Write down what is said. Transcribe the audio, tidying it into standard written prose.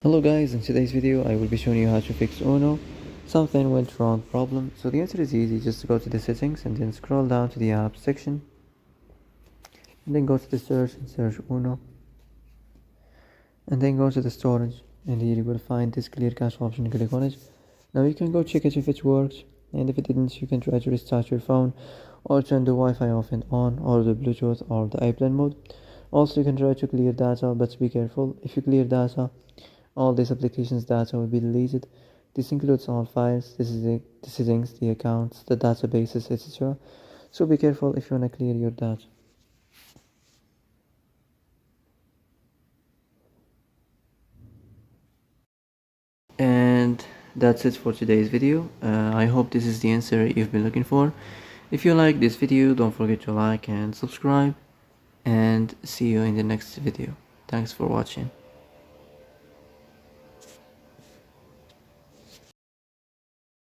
Hello guys, in today's video I will be showing you how to fix Uno something went wrong problem. So the answer is easy, just go to the settings and then scroll down to the app section and then go to the search and search Uno and then go to the storage and here you will find this clear cache option. Click on it. Now you can go check it if it works, and if it didn't you can try to restart your phone or turn the Wi-Fi off and on, or the Bluetooth or the airplane mode. Also you can try to clear data, but be careful. If you clear data, all this application's data will be deleted. This includes all files, the settings, the accounts, the databases, etc. So be careful if you want to clear your data. And that's it for today's video. I hope this is the answer you've been looking for. If you like this video, don't forget to like and subscribe, and see you in the next video. Thanks for watching.